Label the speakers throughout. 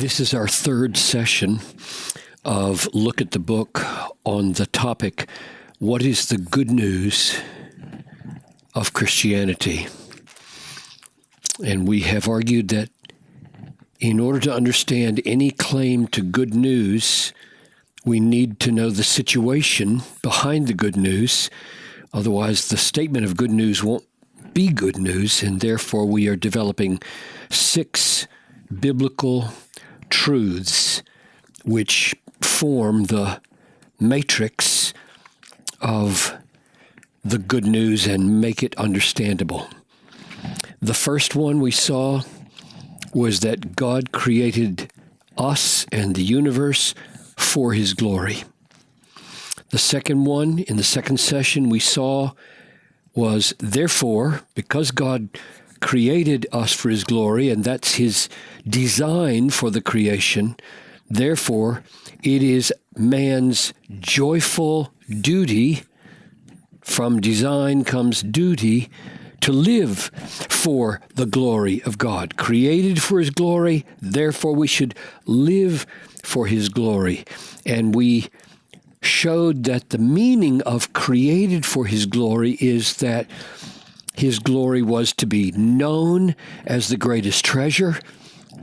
Speaker 1: This is our third session of Look at the Book on the topic, what is the good news of Christianity? And we have argued that in order to understand any claim to good news, we need to know the situation behind the good news. Otherwise, the statement of good news won't be good news, and therefore we are developing 6 biblical truths which form the matrix of the good news and make it understandable. The first one we saw was that God created us and the universe for His glory. The second one, in the second session we saw, was therefore, because God created us for His glory, and that's His design for the creation, therefore it is man's joyful duty, from design comes duty, to live for the glory of God. Created for His glory, therefore we should live for His glory. And we showed that the meaning of created for His glory is that His glory was to be known as the greatest treasure,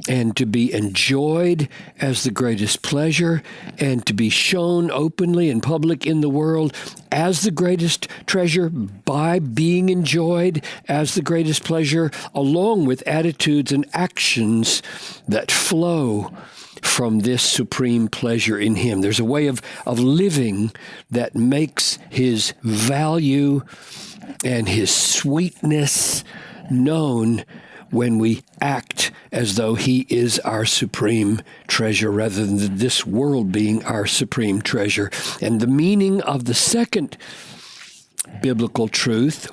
Speaker 1: and to be enjoyed as the greatest pleasure, and to be shown openly in public in the world as the greatest treasure by being enjoyed as the greatest pleasure, along with attitudes and actions that flow from this supreme pleasure in Him. There's a way of living that makes His value and His sweetness known when we act as though He is our supreme treasure rather than this world being our supreme treasure. And the meaning of the second biblical truth,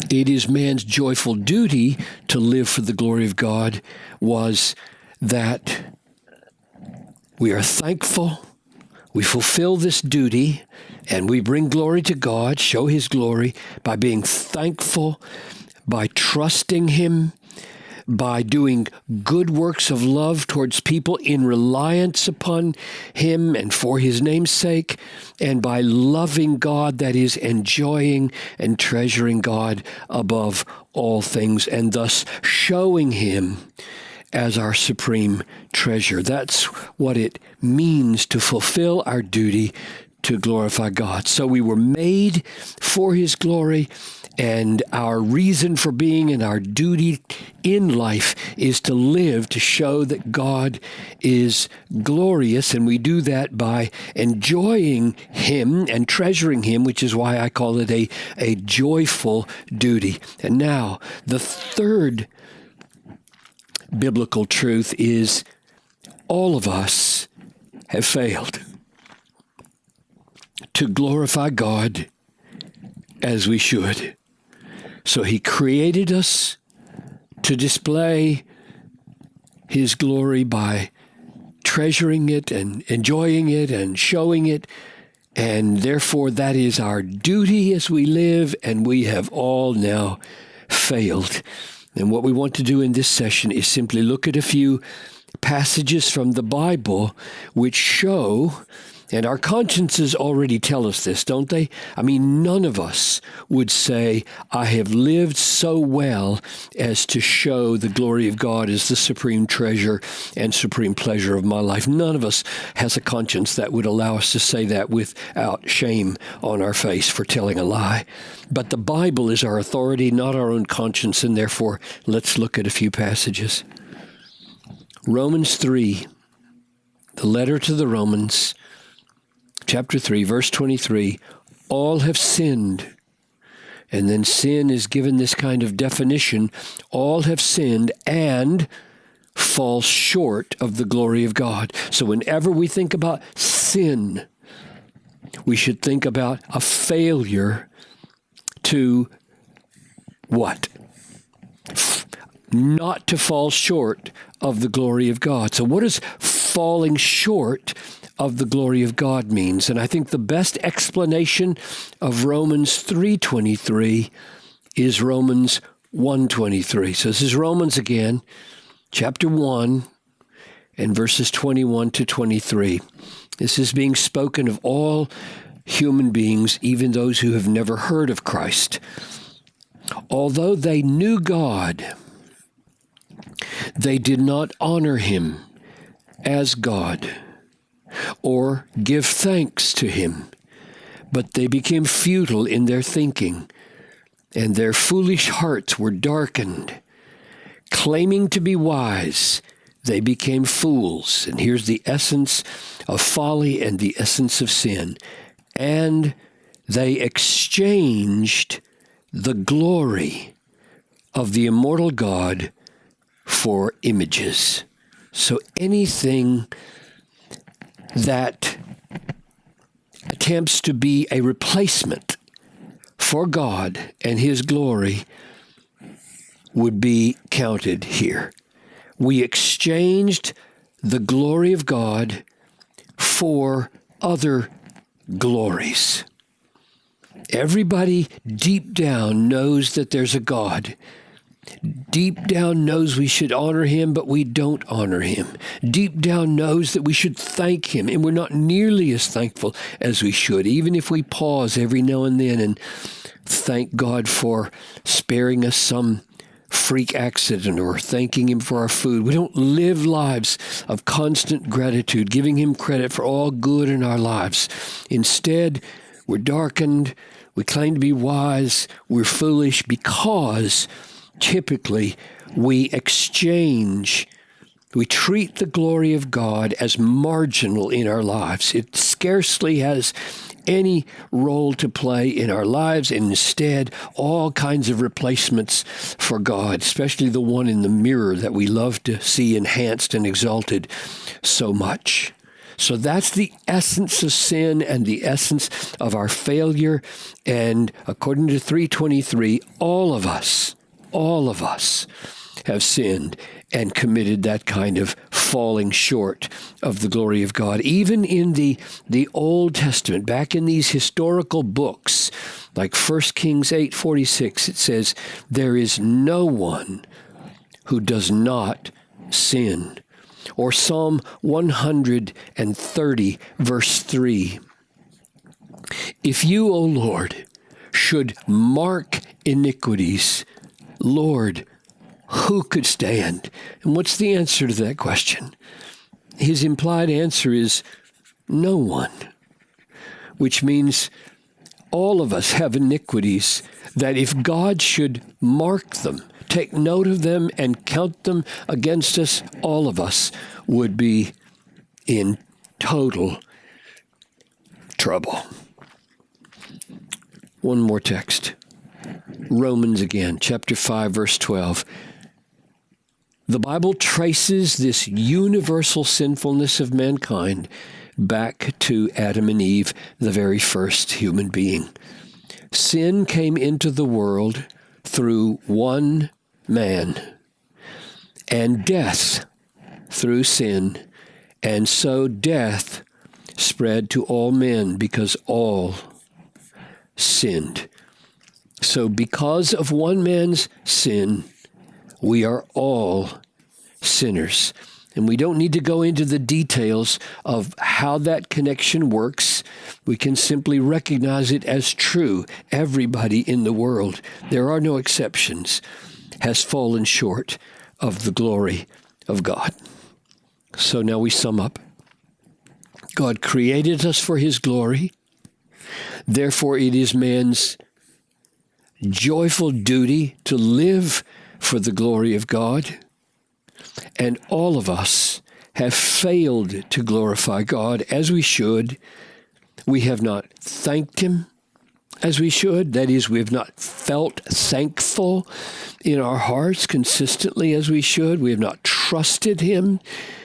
Speaker 1: it is man's joyful duty to live for the glory of God, was that we are thankful, we fulfill this duty, and we bring glory to God, show His glory by being thankful, by trusting Him, by doing good works of love towards people in reliance upon Him and for His name's sake, and by loving God, that is, enjoying and treasuring God above all things, and thus showing Him as our supreme treasure. That's what it means to fulfill our duty to glorify God. So we were made for His glory, and our reason for being and our duty in life is to live to show that God is glorious, and we do that by enjoying Him and treasuring Him, which is why I call it a joyful duty. And now, the third biblical truth is all of us have failed to glorify God as we should. So He created us to display His glory by treasuring it and enjoying it and showing it, and therefore that is our duty as we live, and we have all now failed. And what we want to do in this session is simply look at a few passages from the Bible which show, and our consciences already tell us this, don't they? I mean, none of us would say, I have lived so well as to show the glory of God as the supreme treasure and supreme pleasure of my life. None of us has a conscience that would allow us to say that without shame on our face for telling a lie. But the Bible is our authority, not our own conscience, and therefore let's look at a few passages. Romans 3, the letter to the Romans, chapter 3, verse 23, all have sinned. And then sin is given this kind of definition, all have sinned and fall short of the glory of God. So whenever we think about sin, we should think about a failure to what? Not to fall short of the glory of God. So what does falling short of the glory of God means? And I think the best explanation of Romans 3:23 is Romans 1:23. So this is Romans again, chapter 1, and verses 21 to 23. This is being spoken of all human beings, even those who have never heard of Christ. Although they knew God, they did not honor him as God or give thanks to him, but they became futile in their thinking, and their foolish hearts were darkened. Claiming to be wise, they became fools. And here's the essence of folly and the essence of sin. And they exchanged the glory of the immortal God for images. So anything that attempts to be a replacement for God and his glory would be counted here. We exchanged the glory of God for other glories. Everybody deep down knows that there's a God. Deep down knows we should honor him, but we don't honor him. Deep down knows that we should thank him, and we're not nearly as thankful as we should, even if we pause every now and then and thank God for sparing us some freak accident or thanking him for our food. We don't live lives of constant gratitude, giving him credit for all good in our lives. Instead, we're darkened, we claim to be wise, we're foolish because typically we treat the glory of God as marginal in our lives. It scarcely has any role to play in our lives, and instead all kinds of replacements for God, especially the one in the mirror that we love to see enhanced and exalted so much. So that's the essence of sin and the essence of our failure. And according to 3:23, all of us have sinned and committed that kind of falling short of the glory of God. Even in the Old Testament, back in these historical books, like 1 Kings 8:46, it says, "There is no one who does not sin." Or Psalm 130, verse 3, "If you, O Lord, should mark iniquities, Lord, who could stand?" And what's the answer to that question? His implied answer is no one, which means all of us have iniquities that if God should mark them, take note of them, and count them against us, all of us would be in total trouble. One more text. Romans again, chapter 5, verse 12. The Bible traces this universal sinfulness of mankind back to Adam and Eve, the very first human being. Sin came into the world through one man, and death through sin, and so death spread to all men because all sinned. So because of one man's sin, we are all sinners. And we don't need to go into the details of how that connection works. We can simply recognize it as true. Everybody in the world, there are no exceptions, has fallen short of the glory of God. So now we sum up. God created us for his glory. Therefore, it is man's joyful duty to live for the glory of God. And all of us have failed to glorify God as we should. We have not thanked him as we should. That is, we have not felt thankful in our hearts consistently as we should. We have not trusted him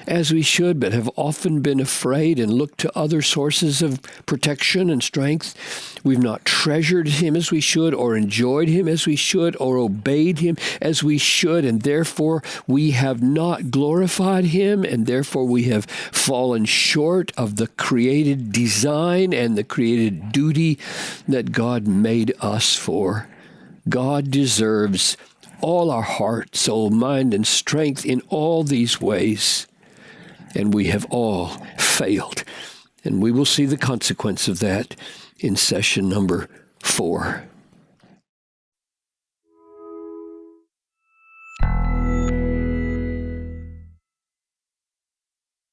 Speaker 1: as we should, but have often been afraid and looked to other sources of protection and strength. We've not treasured him as we should, or enjoyed him as we should, or obeyed him as we should, and therefore we have not glorified him, and therefore we have fallen short of the created design and the created duty that God made us for. God deserves all our heart, soul, mind, and strength in all these ways. And we have all failed. And we will see the consequence of that in session number 4.